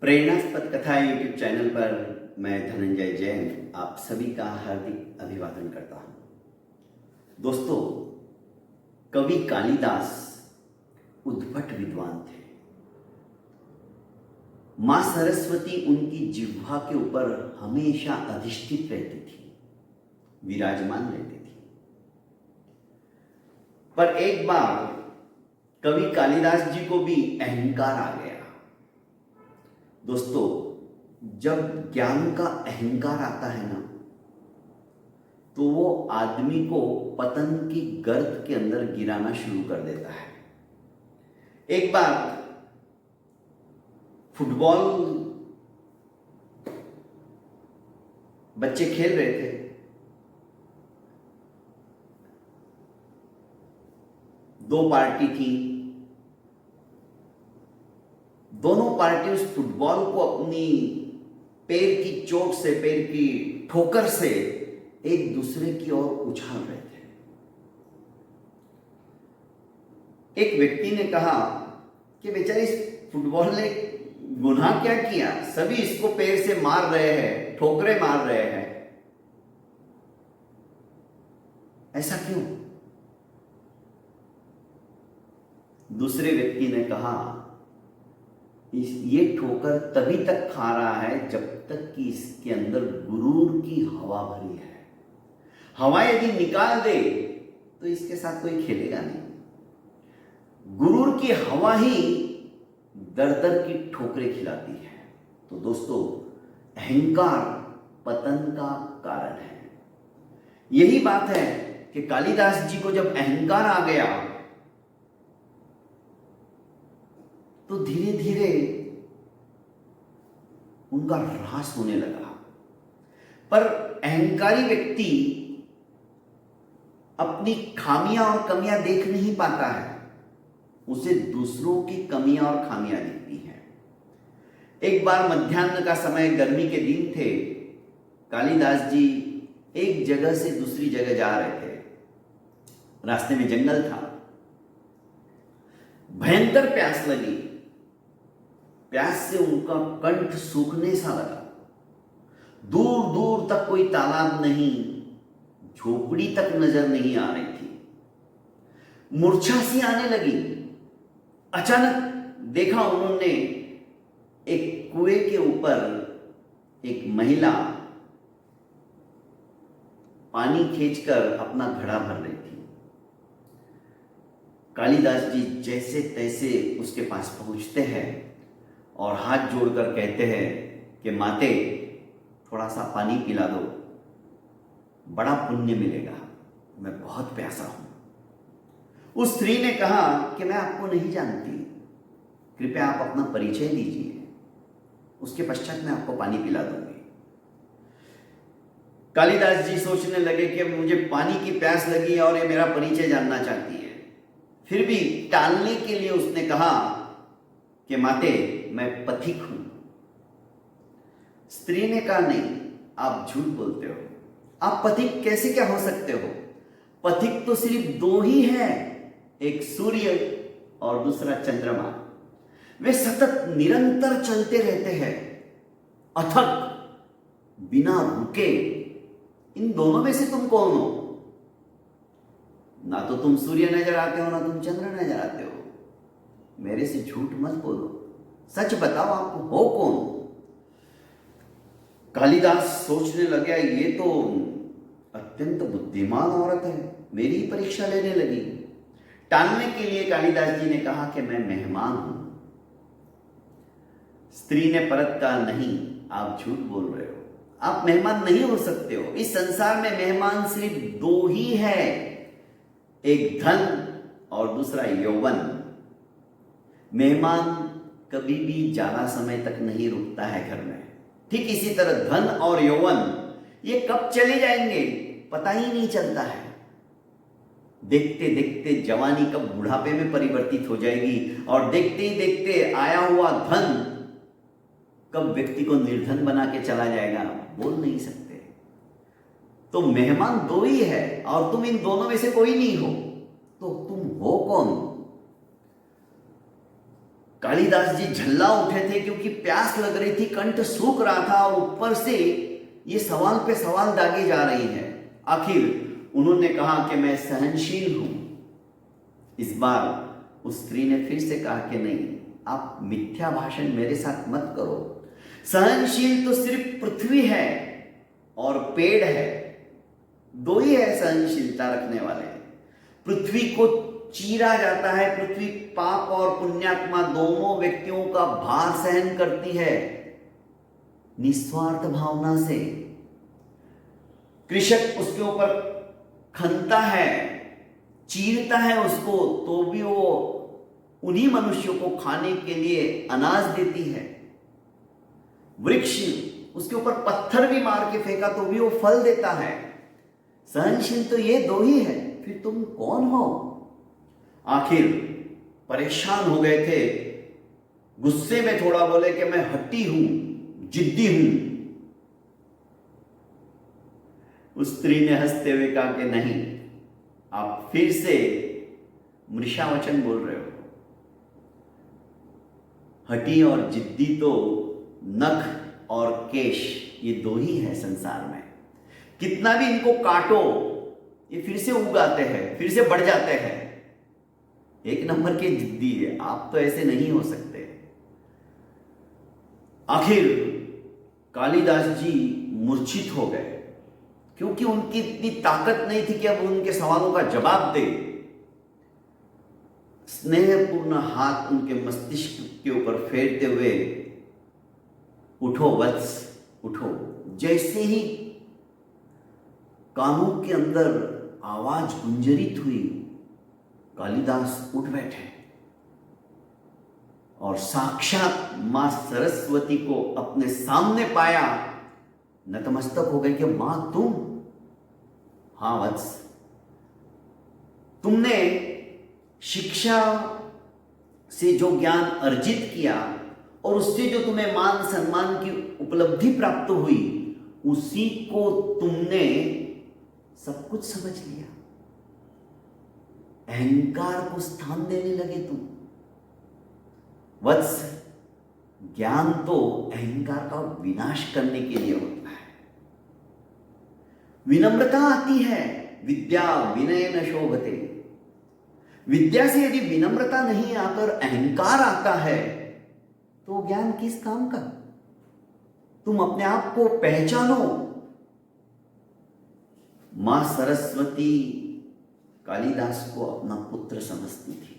प्रेरणास्पद कथा YouTube channel पर मैं धनंजय जैन आप सभी का हार्दिक अभिवादन करता हूं। दोस्तों, कवि कालिदास उद्भट विद्वान थे। मां सरस्वती उनकी जिह्वा के ऊपर हमेशा अधिष्ठित रहती थी, विराजमान रहती थी। पर एक बार कवि कालिदास जी को भी अहंकार आ गया। दोस्तों, जब ज्ञान का अहंकार आता है ना, तो वो आदमी को पतन की गर्त के अंदर गिराना शुरू कर देता है। एक बार फुटबॉल बच्चे खेल रहे थे। दो पार्टी थी। दोनों पार्टी उस फुटबॉल को अपनी पैर की चोट से, पैर की ठोकर से एक दूसरे की ओर उछाल रहे थे। एक व्यक्ति ने कहा कि बेचारे इस फुटबॉल ने गुनाह क्या किया, सभी इसको पैर से मार रहे हैं, ठोकरें मार रहे हैं, ऐसा क्यों? दूसरे व्यक्ति ने कहा ये ठोकर तभी तक खा रहा है जब तक कि इसके अंदर गुरूर की हवा भरी है। हवा यदि निकाल दे तो इसके साथ कोई खेलेगा नहीं। गुरूर की हवा ही दर दर की ठोकरें खिलाती है। तो दोस्तों, अहंकार पतन का कारण है। यही बात है कि कालिदास जी को जब अहंकार आ गया तो धीरे धीरे उनका ह्रास होने लगा। पर अहंकारी व्यक्ति अपनी खामियां और कमियां देख नहीं पाता है, उसे दूसरों की कमियां और खामियां दिखती हैं। एक बार मध्याह्न का समय, गर्मी के दिन थे। कालिदास जी एक जगह से दूसरी जगह जा रहे थे। रास्ते में जंगल था। भयंकर प्यास लगी। प्यास से उनका कंठ सूखने सा लगा। दूर दूर तक कोई तालाब नहीं, झोपड़ी तक नजर नहीं आ रही थी। मूर्छा सी आने लगी। अचानक देखा उन्होंने एक कुएं के ऊपर एक महिला पानी खींचकर अपना घड़ा भर रही थी। कालिदास जी जैसे तैसे उसके पास पहुंचते हैं और हाथ जोड़कर कहते हैं कि माते, थोड़ा सा पानी पिला दो, बड़ा पुण्य मिलेगा, मैं बहुत प्यासा हूं। उस स्त्री ने कहा कि मैं आपको नहीं जानती, कृपया आप अपना परिचय दीजिए, उसके पश्चात मैं आपको पानी पिला दूंगी। कालिदास जी सोचने लगे कि मुझे पानी की प्यास लगी और ये मेरा परिचय जानना चाहती है। फिर भी टालने के लिए उसने कहा कि माते, मैं पथिक हूं। स्त्री ने कहा नहीं, आप झूठ बोलते हो, आप पथिक कैसे क्या हो सकते हो? पथिक तो सिर्फ दो ही है, एक सूर्य और दूसरा चंद्रमा। वे सतत निरंतर चलते रहते हैं, अथक, बिना रुके। इन दोनों में से तुम कौन हो? ना तो तुम सूर्य नजर आते हो, ना तुम चंद्र नजर आते हो। मेरे से झूठ मत बोलो, सच बताओ, आप हो कौन? कालिदास सोचने लगा, ये तो अत्यंत बुद्धिमान औरत है, मेरी ही परीक्षा लेने लगी। टालने के लिए कालिदास जी ने कहा कि मैं मेहमान हूं। स्त्री ने परत कहा, नहीं, आप झूठ बोल रहे हो, आप मेहमान नहीं हो सकते हो। इस संसार में मेहमान सिर्फ दो ही है, एक धन और दूसरा यौवन। मेहमान कभी भी ज्यादा समय तक नहीं रुकता है घर में। ठीक इसी तरह धन और यौवन, ये कब चले जाएंगे पता ही नहीं चलता है। देखते देखते जवानी कब बुढ़ापे में परिवर्तित हो जाएगी, और देखते ही देखते आया हुआ धन कब व्यक्ति को निर्धन बना के चला जाएगा, बोल नहीं सकते। तो मेहमान दो ही है और तुम इन दोनों में से कोई नहीं हो, तो तुम हो कौन? कालिदास जी झल्ला उठे थे क्योंकि प्यास लग रही थी, कंठ सूख रहा था और ऊपर से ये सवाल पे सवाल दागे जा रही है। आखिर उन्होंने कहा कि मैं सहनशील हूं। इस बार उस स्त्री ने फिर से कहा कि नहीं, आप मिथ्या भाषण मेरे साथ मत करो। सहनशील तो सिर्फ पृथ्वी है और पेड़ है, दो ही है सहनशीलता रखने वाले। पृथ्वी को चीरा जाता है, पृथ्वी पाप और पुण्यात्मा दोनों व्यक्तियों का भार सहन करती है निस्वार्थ भावना से। कृषक उसके ऊपर खनता है, चीरता है उसको, तो भी वो उन्हीं मनुष्यों को खाने के लिए अनाज देती है। वृक्ष उसके ऊपर पत्थर भी मार के फेंका तो भी वो फल देता है। सहनशील तो ये दो ही है, फिर तुम कौन हो? आखिर परेशान हो गए थे, गुस्से में थोड़ा बोले कि मैं हट्टी हूं, जिद्दी हूं। उस स्त्री ने हंसते हुए कहा कि नहीं, आप फिर से मृषावचन बोल रहे हो। हट्टी और जिद्दी तो नख और केश, ये दो ही है संसार में। कितना भी इनको काटो ये फिर से उगाते हैं, फिर से बढ़ जाते हैं। एक नंबर के जिद्दी है, आप तो ऐसे नहीं हो सकते। आखिर कालिदास जी मूर्छित हो गए क्योंकि उनकी इतनी ताकत नहीं थी कि अब उनके सवालों का जवाब दे। स्नेहपूर्ण हाथ उनके मस्तिष्क के ऊपर फेरते हुए, उठो वत्स उठो। जैसे ही कानों के अंदर आवाज गुंजरित हुई, कालिदास उठ बैठे और साक्षात मां सरस्वती को अपने सामने पाया। नतमस्तक हो गए कि मां तुम? हां वत्स, तुमने शिक्षा से जो ज्ञान अर्जित किया और उससे जो तुम्हें मान सम्मान की उपलब्धि प्राप्त हुई, उसी को तुमने सब कुछ समझ लिया। अहंकार को स्थान देने लगे तुम। वत्स, ज्ञान तो अहंकार का विनाश करने के लिए होता है। विनम्रता आती है, विद्या विनयन शोभते। विद्या से यदि विनम्रता नहीं आकर अहंकार आता है तो ज्ञान किस काम का? तुम अपने आप को पहचानो। मां सरस्वती कालिदास को अपना पुत्र समझती थी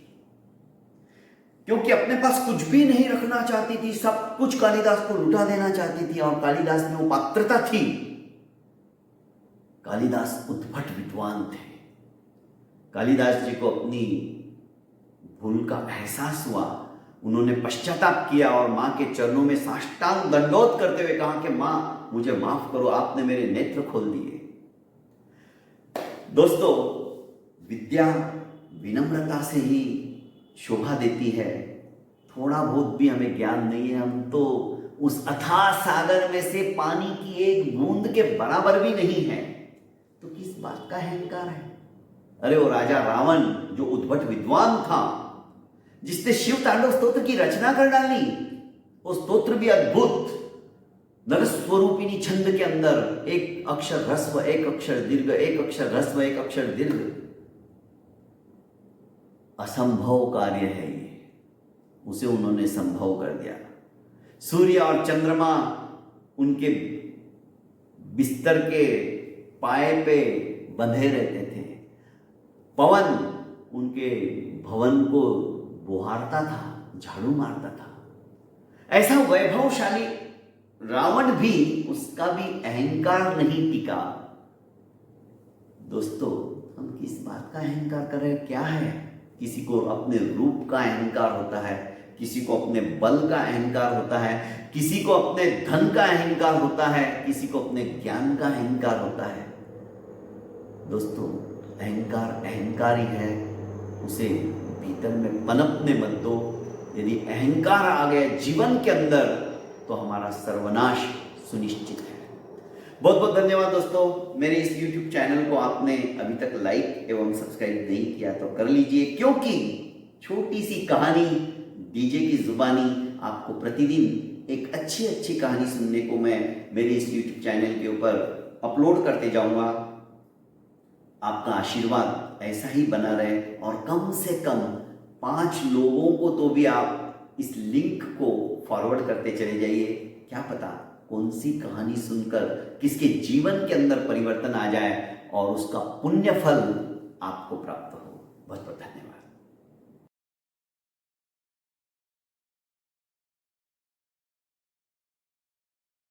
क्योंकि अपने पास कुछ भी नहीं रखना चाहती थी, सब कुछ कालिदास को लुटा देना चाहती थी और कालिदास में वो पात्रता थी। कालिदास उद्भट विद्वान थे। कालिदास जी को अपनी भूल का एहसास हुआ। उन्होंने पश्चाताप किया और मां के चरणों में साष्टांग दंडोत करते हुए कहा कि मां, मुझे माफ करो, आपने मेरे नेत्र खोल दिए। दोस्तों, विद्या विनम्रता से ही शोभा देती है। थोड़ा बहुत भी हमें ज्ञान नहीं है, हम तो उस अथाह सागर में से पानी की एक बूंद के बराबर भी नहीं है, तो किस बात का अहंकार है? अरे वो राजा रावण जो उद्भट विद्वान था, जिसने शिव तांडव स्तोत्र की रचना कर डाली, वो स्तोत्र भी अद्भुत, नरस्वरूपिणी छंद के अंदर एक अक्षर ह्रस्व, एक अक्षर दीर्घ, एक अक्षर ह्रस्व, एक अक्षर दीर्घ। असंभव कार्य है ये, उसे उन्होंने संभव कर दिया। सूर्य और चंद्रमा उनके बिस्तर के पाए पे बंधे रहते थे। पवन उनके भवन को बुहारता था, झाड़ू मारता था। ऐसा वैभवशाली रावण भी, उसका भी अहंकार नहीं टिका। दोस्तों, हम किस बात का अहंकार कर रहे हैं? क्या है? किसी को अपने रूप का अहंकार होता है, किसी को अपने बल का अहंकार होता है, किसी को अपने धन का अहंकार होता है, किसी को अपने ज्ञान का अहंकार होता है। दोस्तों, अहंकार अहंकार ही है, उसे भीतर में पनपने मत दो। यदि अहंकार आ गया जीवन के अंदर तो हमारा सर्वनाश सुनिश्चित है। बहुत बहुत धन्यवाद दोस्तों। मेरे इस YouTube चैनल को आपने अभी तक लाइक एवं सब्सक्राइब नहीं किया तो कर लीजिए, क्योंकि छोटी सी कहानी डीजे की जुबानी आपको प्रतिदिन एक अच्छी अच्छी कहानी सुनने को मैं मेरे इस यूट्यूब चैनल के ऊपर अपलोड करते जाऊंगा। आपका आशीर्वाद ऐसा ही बना रहे और कम से कम 5 लोगों को तो भी आप इस लिंक को फॉरवर्ड करते चले जाइए। क्या पता कौन सी कहानी सुनकर किसके जीवन के अंदर परिवर्तन आ जाए और उसका पुण्य फल आपको प्राप्त हो। बहुत बहुत धन्यवाद।